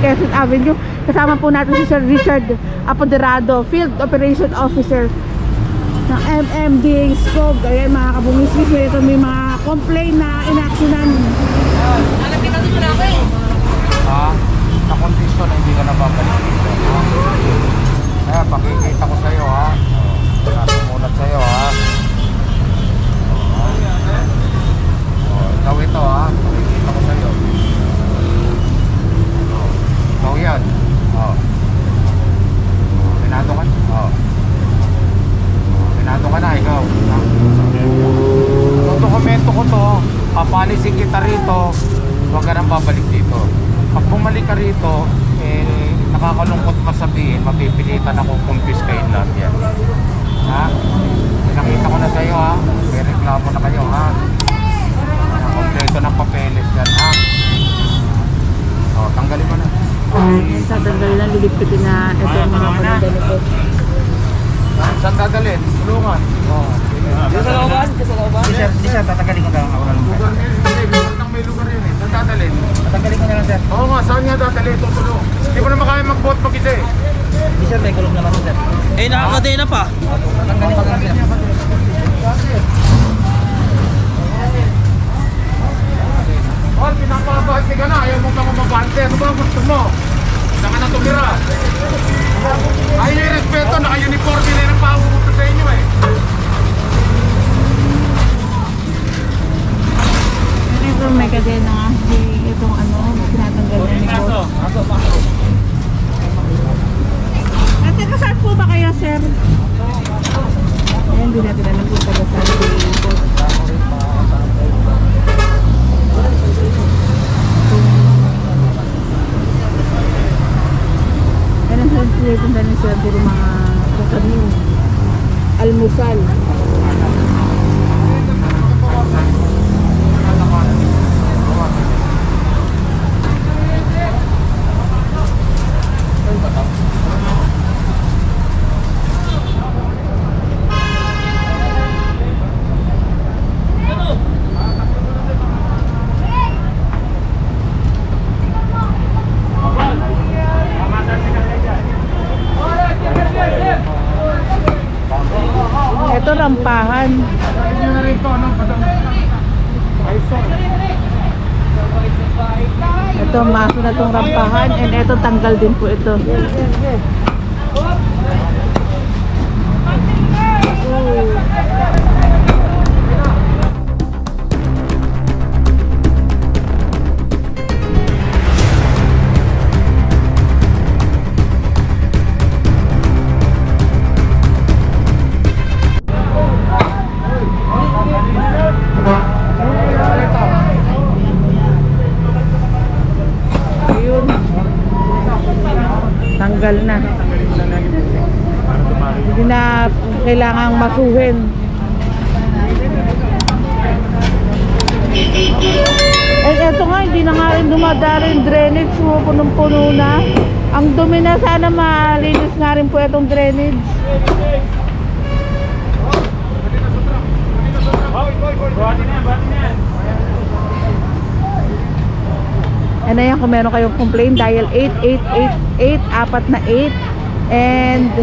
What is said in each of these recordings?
Quezon Avenue. Kasama po natin si Sir Richard Apoderado, Field Operation Officer ng MMDA Skog. Ayan mga kabungismis, may mga complaint na inactionan. Sa kondisyon na hindi ka na babalik dito. Kaya pakikita ko sa'yo ha. Nasumulat sa'yo ha. Ikaw ito ha. Pakikita ko sa'yo. Ikaw yan. Pinado ka? Pinado ka na ikaw. Itong dokumento ko to, papalisin kita rito, huwag ka nang babalik dito. Pag bumalik ka rito, nakakalungkot masabihin, mapipilitan akong kumpiskahin lahat yan. Ha? Nakita ko na sa'yo ha. May reklamo na kayo ha. Kompleto ng papeles yan ha. Tanggalin mo na. Sa tanggalin lang, lilipitin na ito yung mga panadali ko. Saan dadalhin? Tulungan. Kasalauban? Di sir, tatanggalin ko na lang ako na lugar. May lugar yun eh. Saan dadalhin? Tatanggalin ko na lang sir. Oo nga, saan nga dadalhin? Tutulong. Hindi ko na makaya mag-vote mag-isa eh. Di sir, may kulong naman sir. Eh, nakakadena pa. Tatanggalin ko na lang sir. Paul, pinapabahati ka na. Ayaw mo pa kumabante. Ano ba ang gusto mo? Saan ka na tumira? Ayaw yung respeto. Naka-uniform din yung pauuto sa inyo eh. Ito may kadena nga. Itong ano, tinatanggal na ni boss. Ate, kasaan po ba kayo, sir? Ayan, hindi natin alam kung taga-saan si boss. Ayan ang sinasin na ni sir, puro mga kasamin. Almusal. Ito rampahan. Ito maso na itong rampahan, and ito tanggal din po ito. Tanggal na. Hindi na kailangang masuhin. Eh eto nga, hindi na nga rin dumadarin drainage, punong-puno na. Ang dumi na, sana malinis nga rin po itong drainage. And ayan, kung meron kayong complaint, dial 8888 apat na 8, and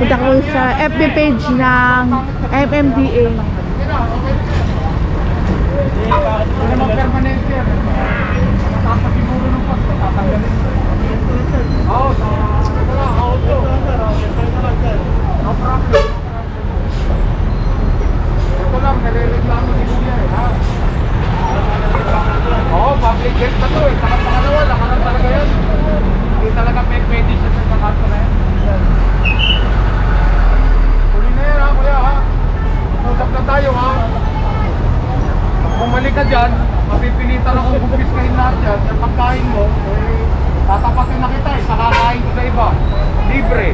punta ko sa FB page ng MMDA. Ito lang, nare-reklamo si Kuya eh, ha? Oo, public health na to eh. Saka pangalawa, lakaran talaga yan. Hindi talaga pwede siya sa kakanto na yan. Huli na yan ha, Kuya ha? Usap na tayo ha? Pag bumalik ka dyan, mapipilitan akong kumpiskahin lahat yan. Yung pagkain mo, eh, tatapatin na kita eh. Saka kain ko sa iba. Libre.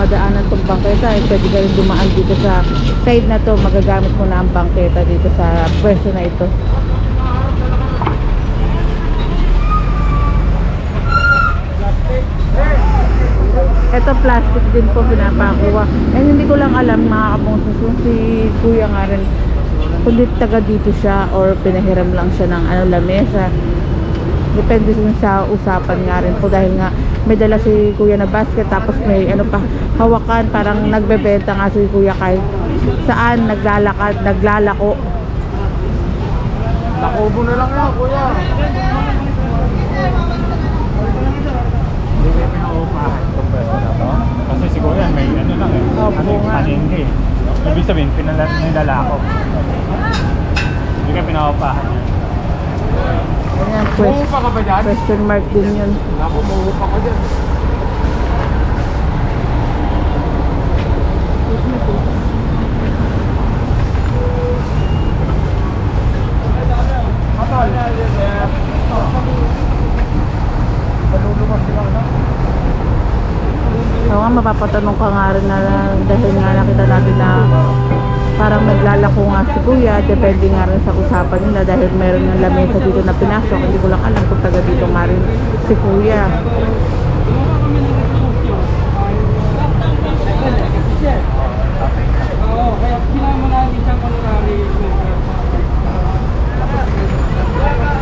madaanan tong bangketa, pwede ka rin dumaan dito sa side na to, magagamit mo na ang bangketa dito sa pwesto na ito. Ito plastic din po pinapakuha. And hindi ko lang alam mga kabungsos kung si kuya nga rin kundi taga dito siya or pinahiram lang siya ng lamesa. Depende din sa usapan nga rin po dahil nga may dala si kuya na basket tapos may hawakan, parang nagbebenta nga si kuya kahit saan, naglalakad, naglalako. Nakubo na lang yan, kuya. Hindi kayo pinaupahan itong pwesto na to. Kasi siguro yan, may ano lang eh. Opo Ano yung nga. palengke. Ibig sabihin, nilalako. Hindi kayo pinaupahan yan. Ayan, Umuupa ka ba dyan? question mark din yun. Ako, umuupa ka dyan. So nga mapapatanong ka nga rin na dahil nga nakita natin na parang naglalako nga si kuya, depende nga rin sa usapan nila dahil meron ng lamesa dito na pinasok. Hindi ko lang alam kung taga dito nga rin si kuya.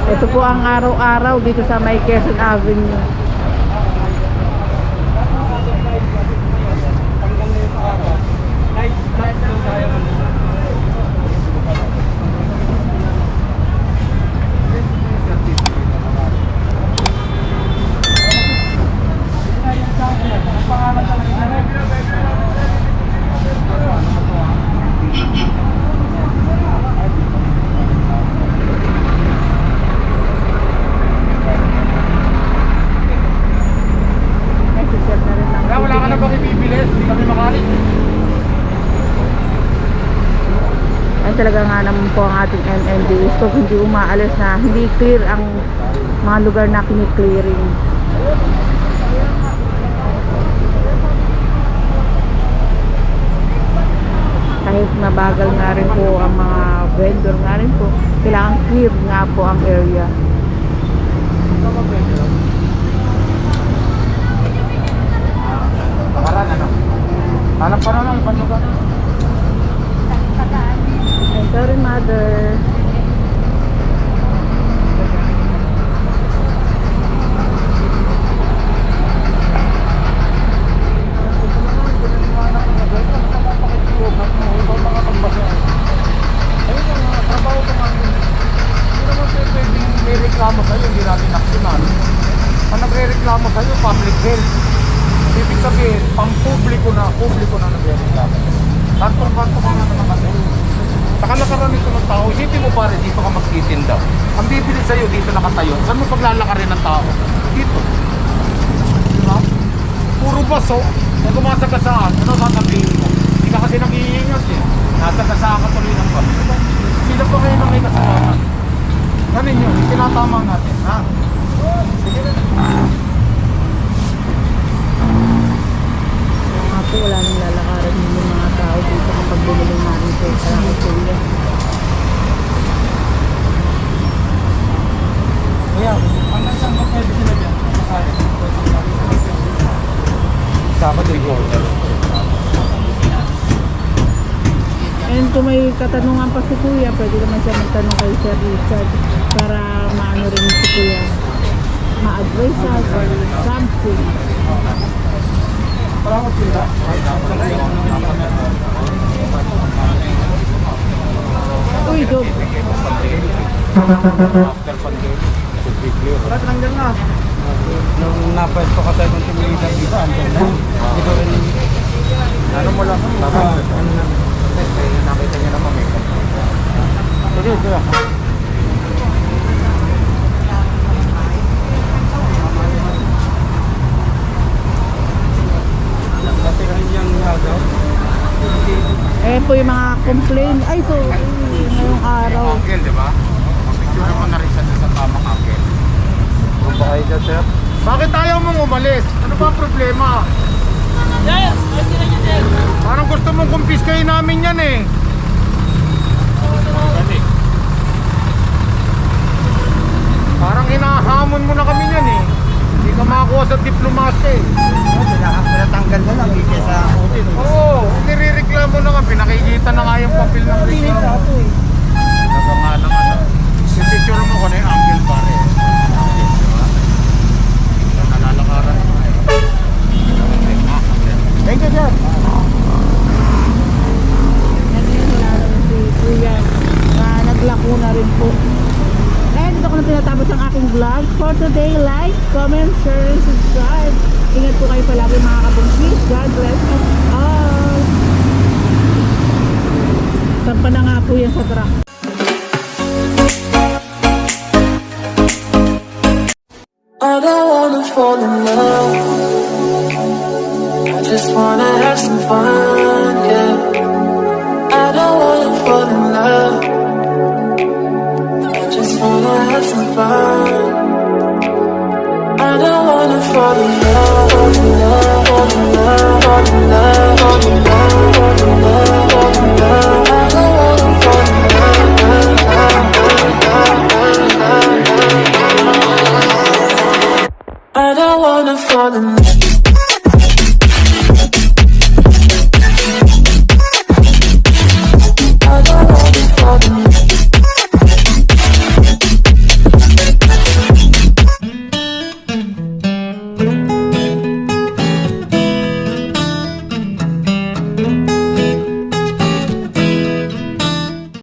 Ito po ang araw-araw dito sa May Quezon Avenue. May siset na rin ng Kaya wala ka na bang ibibilis? Hindi kami makalit. Ay talaga nga naman po ang ating MMDs kung hindi umaalis na hindi clear ang mga lugar na kini-clearing. Kahit mabagal nga rin po ang mga vendor nga rin po, kailangan clear nga po ang area. Nakaran, ano? Hanap pa na lang, ibang lugar. Sorry mother. May reklamo sa'yo, hindi natin aksyonan. Ang nagre-reklamo sa'yo, public health. Ibig sabihin, publiko na nagre-reklamo. Kanto-kanto ka nga naman kasi. Saka nakarami ko ng tao, isipin mo pare, dito ka magtitinda. Ang bibili sa'yo, dito nakatayo. Saan mo paglalakarin ng tao? Dito. Diba? Puro baso, na gumasagasaan. Ano sasabihin mo? Hindi ka kasi nag-iingat eh. Nasagasaan ka tuloy ng baso. Sila pa ngayon ang may kasalanan. Ganun yun, tinatama natin, ha? Sige na. So nga po wala nang lalakaran yung mga tao dito kapag bumili natin po sa kuya. Kuya, hanggang saan ba pwede sila dyan? Dapat recorder. And kung may katanungan pa si kuya, pwede naman siya magtanong kay Sir Richard para maano rin si kuya, ma-advise siya or something. Parang sila. Uy, Job. After pandemic, should be clear. Lahat nandiyan na. Nung napwesto ka tayo ng tumilitan dito, andyan na. Dito rin. Ano mo lang? Ano lang? Kasi nakita niya naman may sige, sige. Dati rin yung agaw. Eh po yung mga complaint. Ay, so, ngayong araw. Uncle, di ba? Picture mo na rin siya sa tamang uncle. Kung ba kayo dyan, sir? Bakit ayaw mong umalis? Ano ba ang problema? Parang gusto mong kumpiskahin namin yan eh. Parang hinahamon mo na kami yan eh. Hindi ka makakuha sa diplomasya eh. Pinatanggal ganda lang eh, kesa hotel. Oo, nire-reklamo na nga. Pinakikita na nga yung papel ng reklamo. Naga nga lang ano. Picture mo ko na yung angle pare. Angle, di ba? Nalalakaran mo eh. Thank you, sir. Yan yun, wala naman si Kuya na naglako na rin po. And dito ko na tinatapos ang aking vlog for today. Like, comment, share, and subscribe. Ingat po kayo palagi mga kabungkis. God bless us all. Sampa na nga po yan sa truck. I don't wanna fall in love. I just wanna have some fun, yeah. I don't wanna fall in love. I just wanna have some fun. I don't wanna fall in love, fall in love, fall in love, fall in love, fall in love, fall in love, fall in love. I don't wanna fall in love. I don't wanna fall in love.